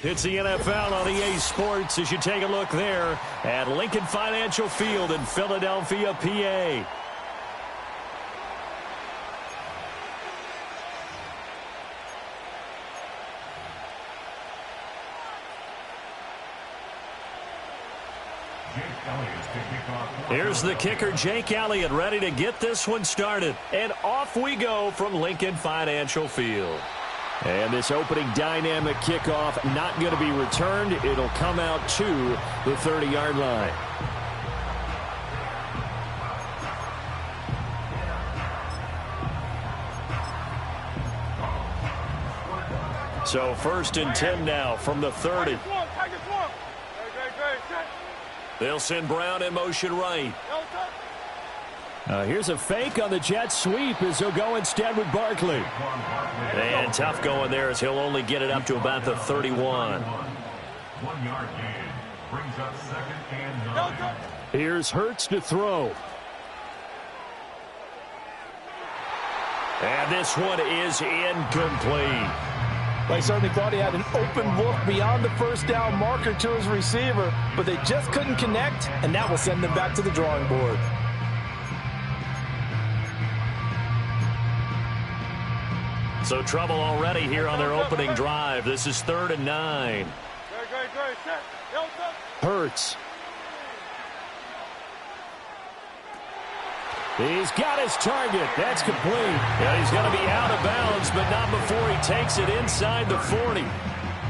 It's the NFL on EA Sports as you take a look there at Lincoln Financial Field in Philadelphia, PA. Here's the kicker, Jake Elliott, ready to get this one started. And off we go from Lincoln Financial Field. And this opening dynamic kickoff not going to be returned. It'll come out to the 30-yard line. So 1st and 10 now from the 30. They'll send Brown in motion right. Here's a fake on the jet sweep as he'll go instead with Barkley. And tough going there as he'll only get it up to about the 31. 1 yard gain brings up 2nd and 9. Here's Hurts to throw. And this one is incomplete. They certainly thought he had an open look beyond the first down marker to his receiver, but they just couldn't connect, and that will send them back to the drawing board. So trouble already here on their opening drive. This is 3rd and 9. Hurts. He's got his target. That's complete. And he's going to be out of bounds, but not before he takes it inside the 40.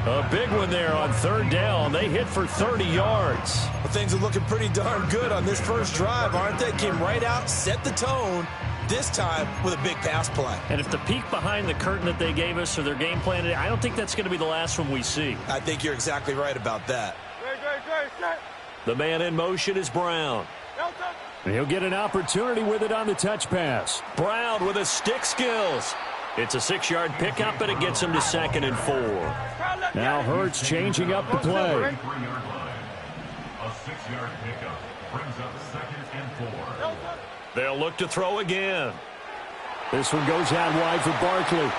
A big one there on 3rd down. They hit for 30 yards. Well, things are looking pretty darn good on this first drive, aren't they? Came right out, set the tone, this time with a big pass play. And if the peek behind the curtain that they gave us or their game plan, I don't think that's going to be the last one we see. I think you're exactly right about that. The man in motion is Brown. And he'll get an opportunity with it on the touch pass. Brown with his stick skills. It's a 6-yard pickup, and it gets him to 2nd and 4. Now Hurts changing up the play. 3-yard line. A 6-yard pickup brings up 2nd and 4. They'll look to throw again. This one goes out wide for Barkley.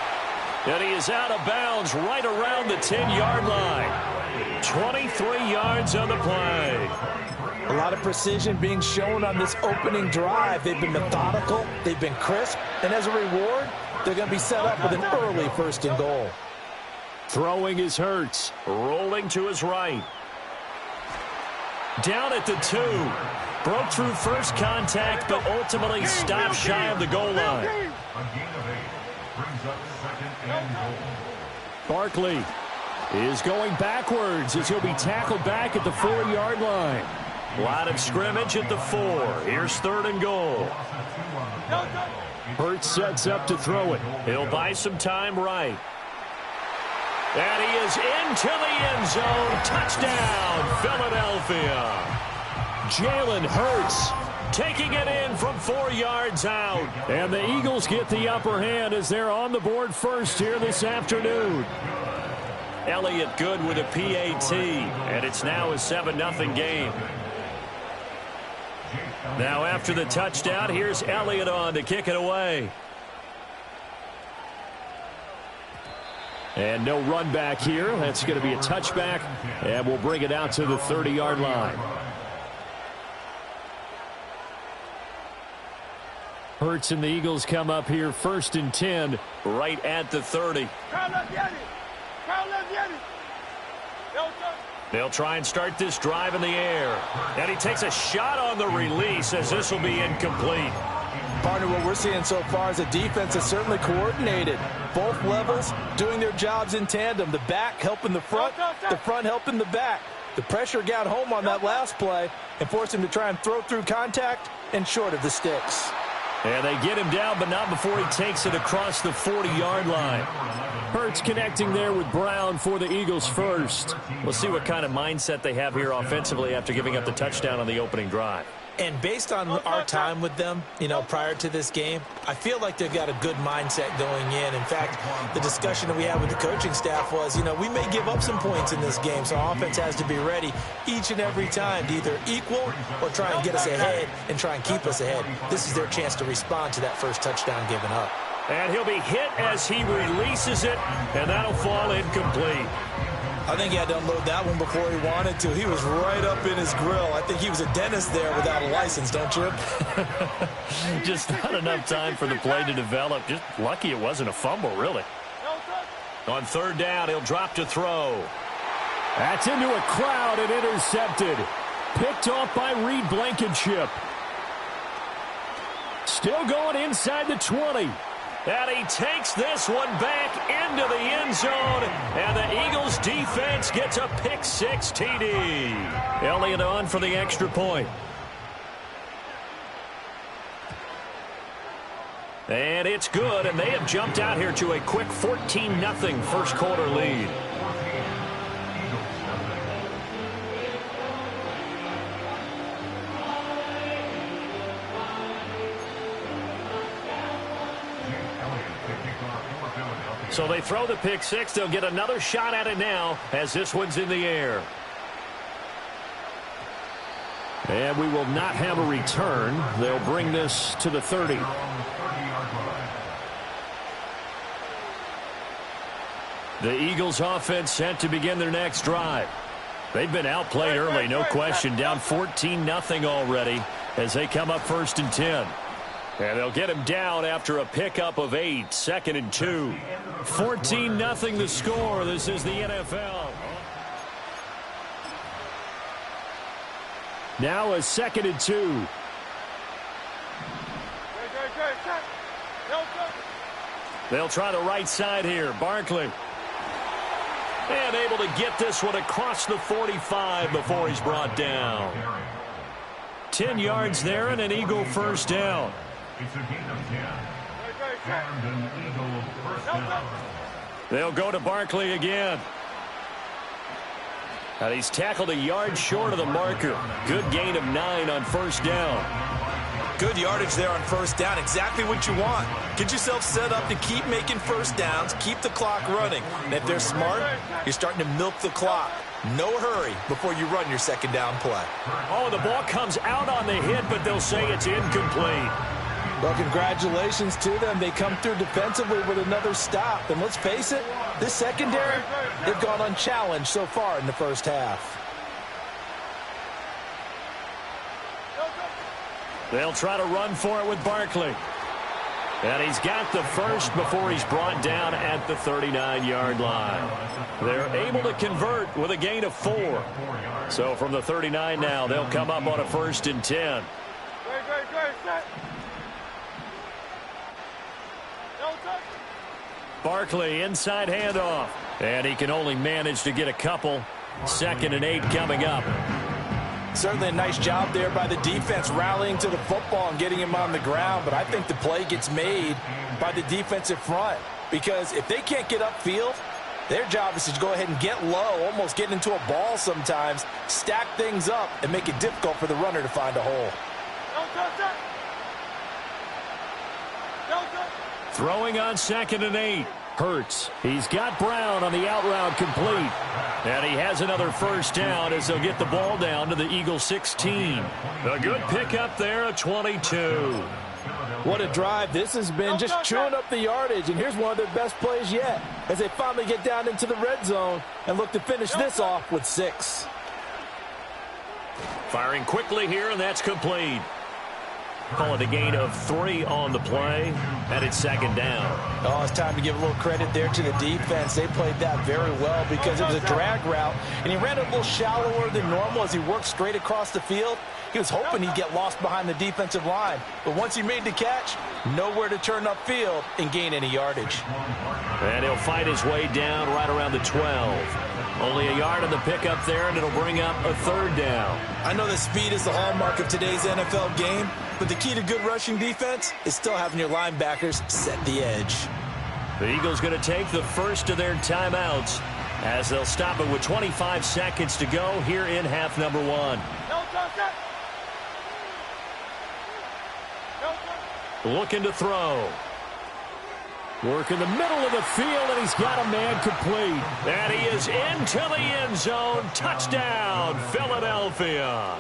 And he is out of bounds right around the 10-yard line. 23 yards on the play. A lot of precision being shown on this opening drive. They've been methodical, they've been crisp, and as a reward, they're going to be set up with an early 1st and goal. Throwing is Hurts, rolling to his right. Down at the 2. Broke through first contact, but ultimately stopped shy of the goal line. A gain of 8 brings up 2nd and goal. Barkley is going backwards as he'll be tackled back at the 4-yard line. A lot of scrimmage at the 4. Here's 3rd and goal. Hurts sets up to throw it. He'll buy some time right. And he is into the end zone. Touchdown, Philadelphia. Jalen Hurts taking it in from 4 yards out. And the Eagles get the upper hand as they're on the board first here this afternoon. Elliott good with a PAT. And it's now a 7-0 game. Now after the touchdown, here's Elliott on to kick it away. And no run back here. That's going to be a touchback. And we'll bring it out to the 30-yard line. Hurts and the Eagles come up here 1st and 10 right at the 30. They'll try and start this drive in the air. And he takes a shot on the release as this will be incomplete. Partner, what we're seeing so far is a defense that's certainly coordinated. Both levels doing their jobs in tandem. The back helping the front helping the back. The pressure got home on that last play and forced him to try and throw through contact and short of the sticks. And they get him down, but not before he takes it across the 40-yard line. Hurts connecting there with Brown for the Eagles first. We'll see what kind of mindset they have here offensively after giving up the touchdown on the opening drive. And based on our time with them, prior to this game, I feel like they've got a good mindset going in. In fact, the discussion that we had with the coaching staff was, we may give up some points in this game, so offense has to be ready each and every time to either equal or try and get us ahead and try and keep us ahead. This is their chance to respond to that first touchdown given up. And he'll be hit as he releases it, and that'll fall incomplete. I think he had to unload that one before he wanted to. He was right up in his grill. I think he was a dentist there without a license, don't you? Just not enough time for the play to develop. Just lucky it wasn't a fumble, really. On third down, he'll drop to throw. That's into a crowd and intercepted. Picked off by Reed Blankenship. Still going inside the 20. And he takes this one back into the end zone. And the Eagles defense gets a pick-6 TD. Elliott on for the extra point. And it's good, and they have jumped out here to a quick 14-0 first quarter lead. So they throw the pick-6. They'll get another shot at it now as this one's in the air. And we will not have a return. They'll bring this to the 30. The Eagles offense set to begin their next drive. They've been outplayed early, no question. Down 14-0 already as they come up 1st and 10. And they'll get him down after a pickup of 8, 2nd and 2. 14-0 the score. This is the NFL. Now a 2nd and 2. They'll try the right side here. Barkley. And able to get this one across the 45 before he's brought down. 10 yards there and an Eagle first down. It's a gain of 10. And an Eagle first down. They'll go to Barkley again. And he's tackled a yard short of the marker. Good gain of 9 on first down. Good yardage there on first down. Exactly what you want. Get yourself set up to keep making first downs, keep the clock running. And if they're smart, you're starting to milk the clock. No hurry before you run your second down play. Oh, the ball comes out on the hit, but they'll say it's incomplete. Well, congratulations to them. They come through defensively with another stop. And let's face it, this secondary, they've gone unchallenged so far in the first half. They'll try to run for it with Barkley. And he's got the first before he's brought down at the 39-yard line. They're able to convert with a gain of 4. So from the 39 now, they'll come up on a 1st and 10. Barkley inside handoff. And he can only manage to get a couple. 2nd and 8 coming up. Certainly a nice job there by the defense rallying to the football and getting him on the ground. But I think the play gets made by the defensive front. Because if they can't get upfield, their job is to go ahead and get low, almost get into a ball sometimes, stack things up, and make it difficult for the runner to find a hole. Throwing on 2nd and 8. Hurts. He's got Brown on the out route complete. And he has another first down as they'll get the ball down to the Eagles 16. A good pickup there at 22. What a drive this has been, just chewing up the yardage. And here's one of their best plays yet as they finally get down into the red zone and look to finish this off with 6. Firing quickly here, and that's complete. Call it a gain of 3 on the play, and it's 2nd down. Oh, it's time to give a little credit there to the defense. They played that very well because it was a drag route, and he ran it a little shallower than normal as he worked straight across the field. He was hoping he'd get lost behind the defensive line, but once he made the catch, nowhere to turn upfield and gain any yardage. And he'll fight his way down right around the 12. Only a yard on the pickup there, and it'll bring up a 3rd down. I know that speed is the hallmark of today's NFL game, but the key to good rushing defense is still having your linebackers set the edge. The Eagles going to take the first of their timeouts as they'll stop it with 25 seconds to go here in half number 1. Looking to throw. Work in the middle of the field, and he's got a man complete. And he is into the end zone. Touchdown, Philadelphia.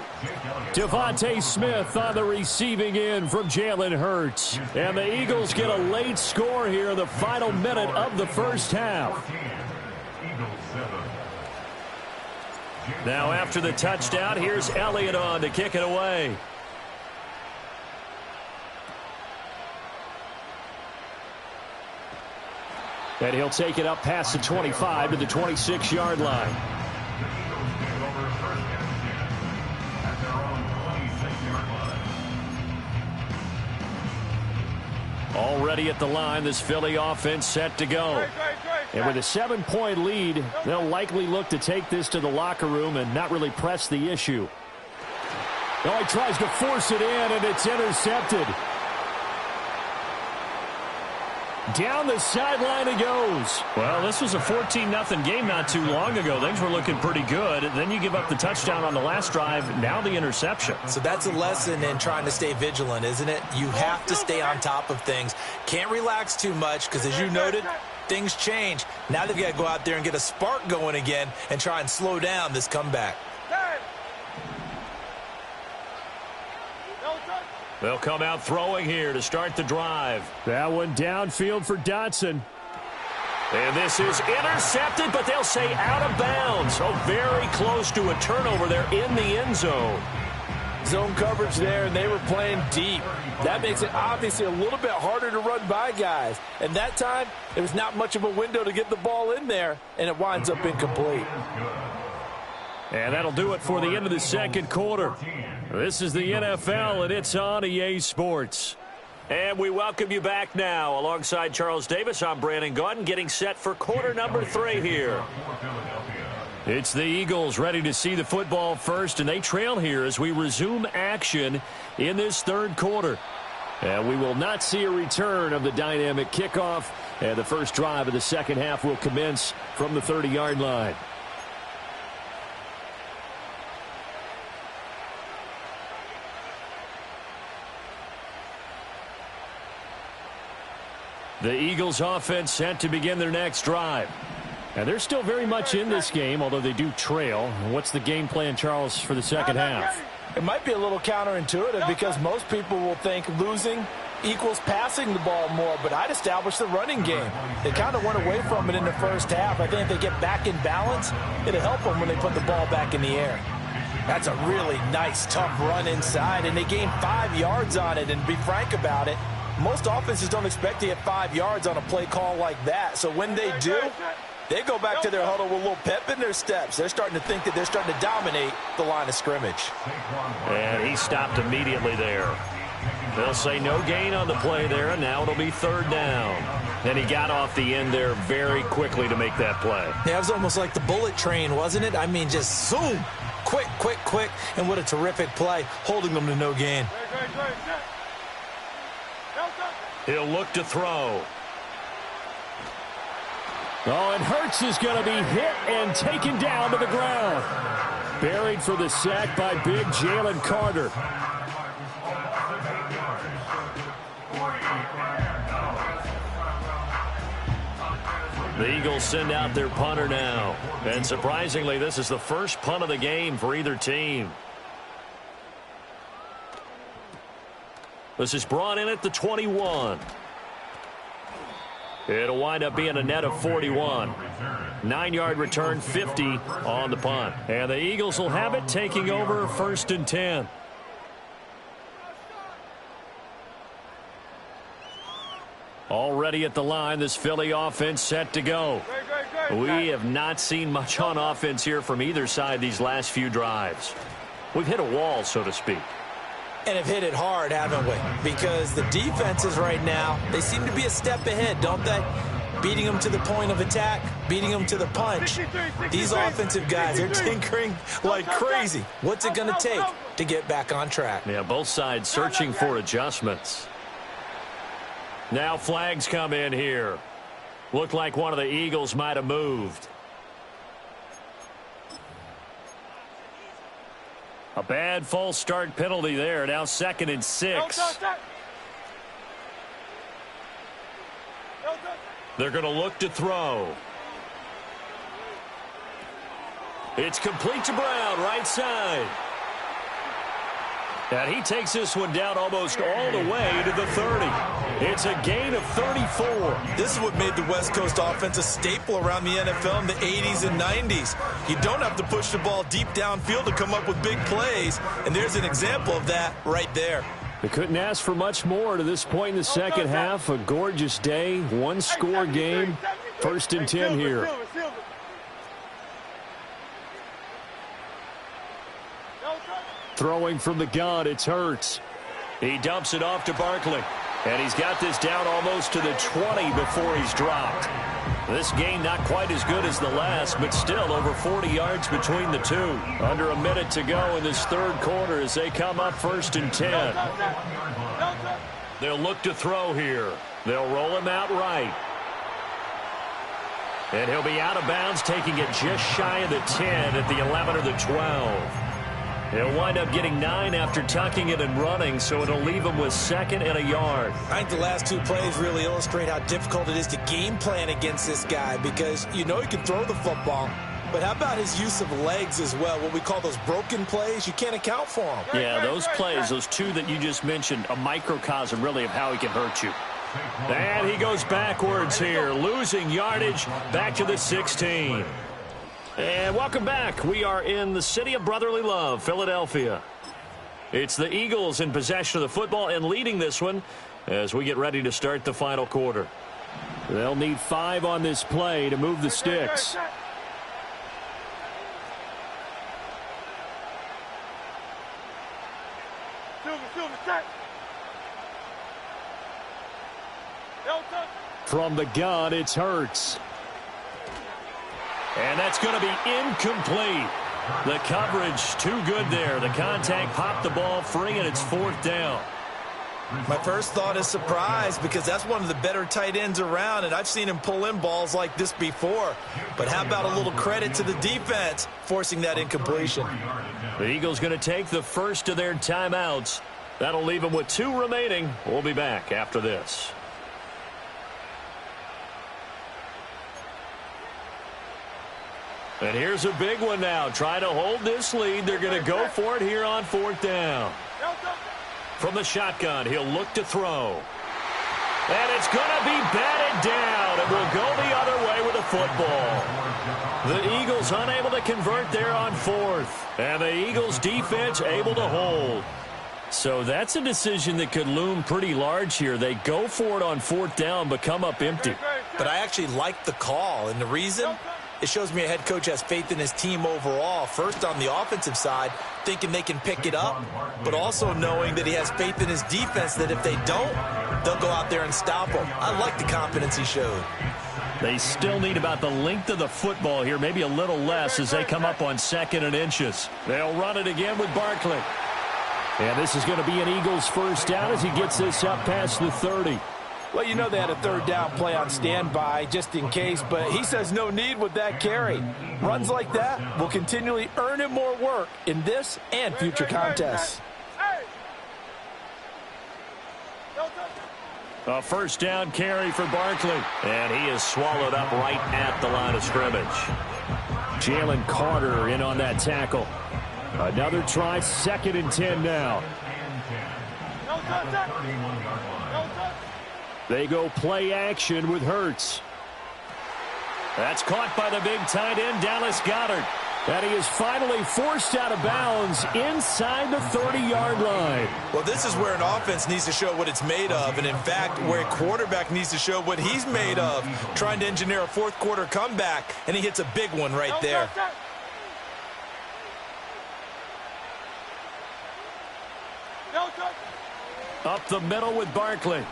Devontae Smith on the receiving end from Jalen Hurts. And the Eagles get a late score here in the final minute of the first half. Now after the touchdown, here's Elliott on to kick it away. And he'll take it up past the 25 to the 26-yard line. Already at the line, this Philly offense set to go. And with a 7-point lead, they'll likely look to take this to the locker room and not really press the issue. Oh, he tries to force it in, and it's intercepted. Down the sideline it goes. Well, this was a 14-0 game not too long ago. Things were looking pretty good. Then you give up the touchdown on the last drive. Now the interception. So that's a lesson in trying to stay vigilant, isn't it? You have to stay on top of things. Can't relax too much because, as you noted, things change. Now they've got to go out there and get a spark going again and try and slow down this comeback. They'll come out throwing here to start the drive. That one downfield for Dotson. And this is intercepted, but they'll say out of bounds. So very close to a turnover there in the end zone. Zone coverage there, and they were playing deep. That makes it obviously a little bit harder to run by guys. And that time, there was not much of a window to get the ball in there, and it winds up incomplete. And that'll do it for the end of the second quarter. This is the NFL, and it's on EA Sports. And we welcome you back now. Alongside Charles Davis, I'm Brandon Gaudin, getting set for quarter number 3 here. It's the Eagles ready to see the football first, and they trail here as we resume action in this third quarter. And we will not see a return of the dynamic kickoff, and the first drive of the second half will commence from the 30-yard line. The Eagles offense set to begin their next drive. And they're still very much in this game, although they do trail. What's the game plan, Charles, for the second half? It might be a little counterintuitive because most people will think losing equals passing the ball more, but I'd establish the running game. They kind of went away from it in the first half. I think if they get back in balance, it'll help them when they put the ball back in the air. That's a really nice, tough run inside, and they gained 5 yards on it. And to be frank about it, most offenses don't expect to get 5 yards on a play call like that. So when they do, they go back to their huddle with a little pep in their steps. They're starting to think that they're starting to dominate the line of scrimmage. And he stopped immediately there. They'll say no gain on the play there, and now it'll be third down. And he got off the end there very quickly to make that play. Yeah, it was almost like the bullet train, wasn't it? I mean, just zoom, quick, quick, quick, and what a terrific play, holding them to no gain. He'll look to throw. Oh, and Hurts is going to be hit and taken down to the ground. Buried for the sack by big Jalen Carter. The Eagles send out their punter now. And surprisingly, this is the first punt of the game for either team. This is brought in at the 21. It'll wind up being a net of 41. 9-yard return, 50 on the punt. And the Eagles will have it, taking over first and 10. Already at the line, this Philly offense set to go. We have not seen much on offense here from either side these last few drives. We've hit a wall, so to speak. And have hit it hard, haven't we? Because the defenses right now, they seem to be a step ahead, don't they? Beating them to the point of attack, beating them to the punch. These offensive guys are tinkering like crazy. What's it going to take to get back on track? Yeah, both sides searching for adjustments. Now flags come in here. Looked like one of the Eagles might have moved. A bad false start penalty there. Now 2nd and 6. They're going to look to throw. It's complete to Brown, right side. And he takes this one down almost all the way to the 30. It's a gain of 34. This is what made the West Coast offense a staple around the NFL in the 80s and 90s. You don't have to push the ball deep downfield to come up with big plays, and there's an example of that right there. They couldn't ask for much more to this point in the second half. A gorgeous day, one-score game, 1st and 10 here. Throwing from the gun, it's Hurts. He dumps it off to Barkley. And he's got this down almost to the 20 before he's dropped. This game not quite as good as the last, but still over 40 yards between the two. Under a minute to go in this third quarter as they come up 1st and 10. They'll look to throw here. They'll roll him out right. And he'll be out of bounds, taking it just shy of the 10 at the 11 or the 12. He'll wind up getting 9 after tucking it and running, so it'll leave him with 2nd and a yard. I think the last 2 plays really illustrate how difficult it is to game plan against this guy because you know he can throw the football. But how about his use of legs as well, what we call those broken plays? You can't account for them. Yeah, those plays, those 2 that you just mentioned, a microcosm really of how he can hurt you. And he goes backwards here, losing yardage back to the 16. And welcome back. We are in the city of brotherly love, Philadelphia. It's the Eagles in possession of the football and leading this one as we get ready to start the final quarter. They'll need 5 on this play to move the sticks. From the gun, it's Hurts. And that's going to be incomplete. The coverage too good there. The contact popped the ball free, and it's 4th down. My first thought is surprise because that's one of the better tight ends around, and I've seen him pull in balls like this before. But how about a little credit to the defense forcing that incompletion? The Eagles going to take the first of their timeouts. That'll leave them with 2 remaining. We'll be back after this. And here's a big one now. Trying to hold this lead. They're going to go for it here on 4th down. From the shotgun, he'll look to throw. And it's going to be batted down. It will go the other way with the football. The Eagles unable to convert there on 4th. And the Eagles defense able to hold. So that's a decision that could loom pretty large here. They go for it on 4th down, but come up empty. But I actually like the call. And the reason? It shows me a head coach has faith in his team overall. First on the offensive side, thinking they can pick it up, but also knowing that he has faith in his defense that if they don't, they'll go out there and stop them. I like the confidence he showed. They still need about the length of the football here, maybe a little less as they come up on 2nd and inches. They'll run it again with Barkley. And this is going to be an Eagles first down as he gets this up past the 30. Well, you know they had a 3rd down play on standby just in case, but he says no need with that carry. Runs like that will continually earn him more work in this and future contests. A 1st down carry for Barkley. And he is swallowed up right at the line of scrimmage. Jalen Carter in on that tackle. Another try, 2nd and 10 now. They go play action with Hurts. That's caught by the big tight end, Dallas Goedert. And he is finally forced out of bounds inside the 30-yard line. Well, this is where an offense needs to show what it's made of. And, in fact, where a quarterback needs to show what he's made of, trying to engineer a 4th quarter comeback, and he hits a big one right there. Up the middle with Barkley.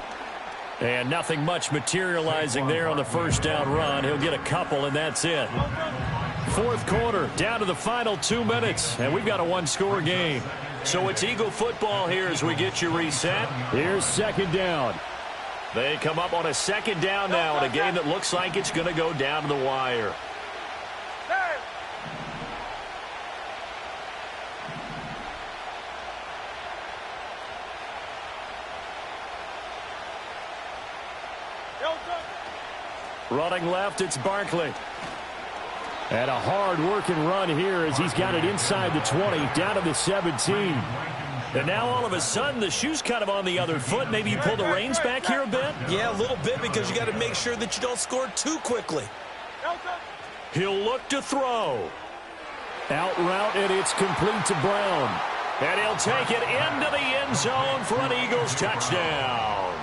And nothing much materializing there on the 1st down run. He'll get a couple, and that's it. 4th quarter, down to the final 2 minutes, and we've got a 1-score game. So it's Eagle football here as we get you reset. Here's 2nd down. They come up on a 2nd down now in a game that looks like it's going to go down to the wire. Running left, it's Barkley. And a hard-working run here as he's got it inside the 20, down to the 17. And now all of a sudden the shoe's kind of on the other foot. Maybe you pull the reins back here a bit? Yeah, a little bit because you got to make sure that you don't score too quickly. He'll look to throw. Out route, and it's complete to Brown. And he'll take it into the end zone for an Eagles touchdown.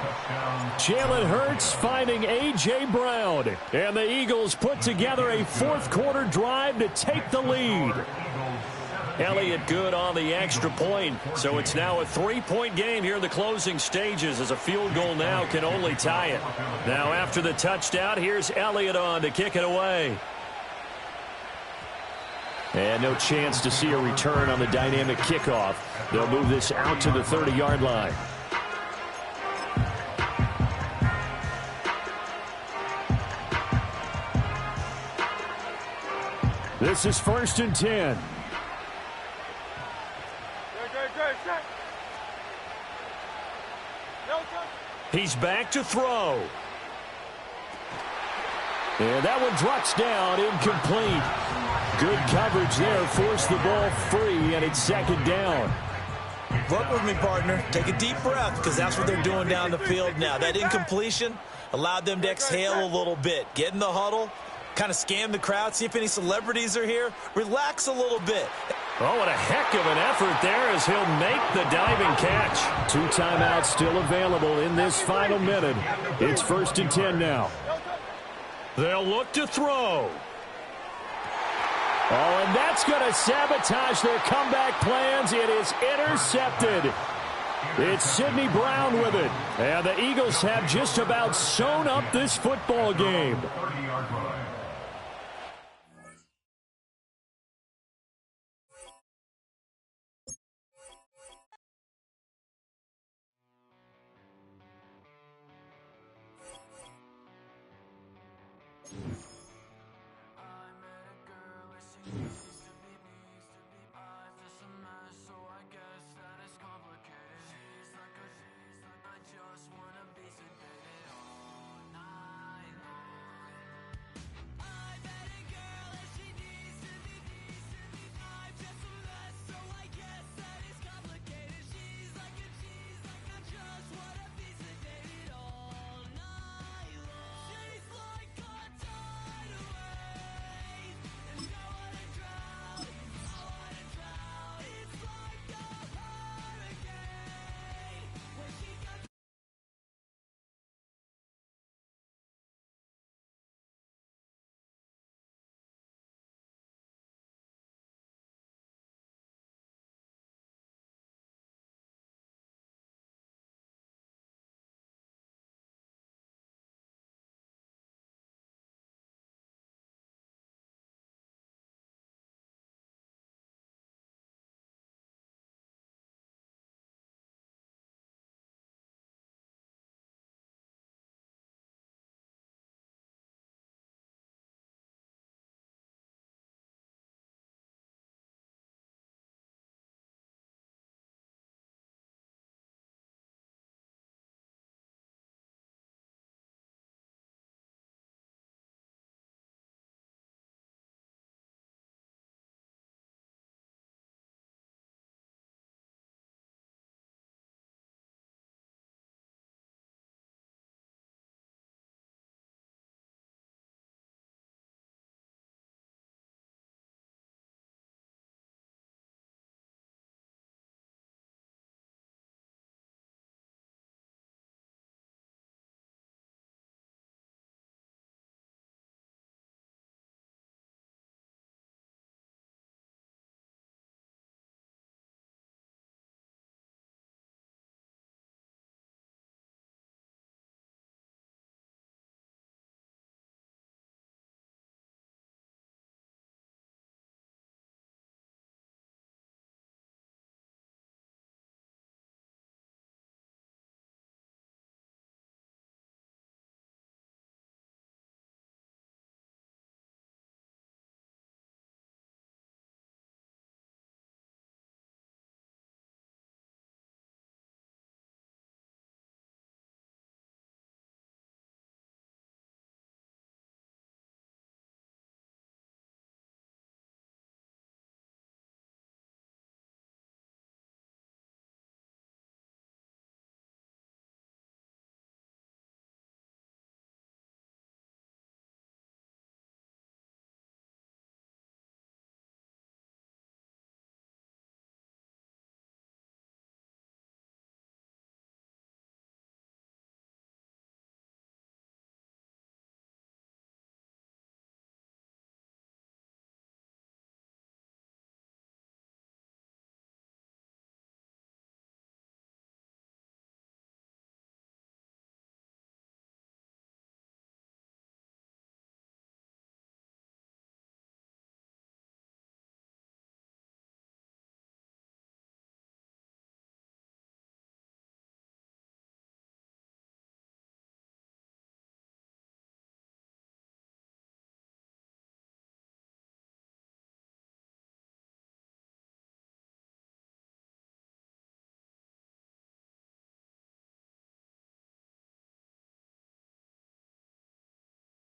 Jalen Hurts finding A.J. Brown. And the Eagles put together a fourth-quarter drive to take the lead. Elliott good on the extra point. So it's now a 3-point game here in the closing stages as a field goal now can only tie it. Now after the touchdown, here's Elliott on to kick it away. And no chance to see a return on the dynamic kickoff. They'll move this out to the 30-yard line. This is 1st and 10. He's back to throw. And that one drops down, incomplete. Good coverage there, forced the ball free, and it's 2nd down. Work with me, partner. Take a deep breath because that's what they're doing down the field now. That incompletion allowed them to exhale a little bit. Get in the huddle, kind of scan the crowd, see if any celebrities are here. Relax a little bit. Oh, what a heck of an effort there as he'll make the diving catch. 2 timeouts still available in this final minute. It's 1st and 10 now. They'll look to throw. Oh, and that's going to sabotage their comeback plans. It is intercepted. It's Sidney Brown with it. And the Eagles have just about sewn up this football game. I met a girl,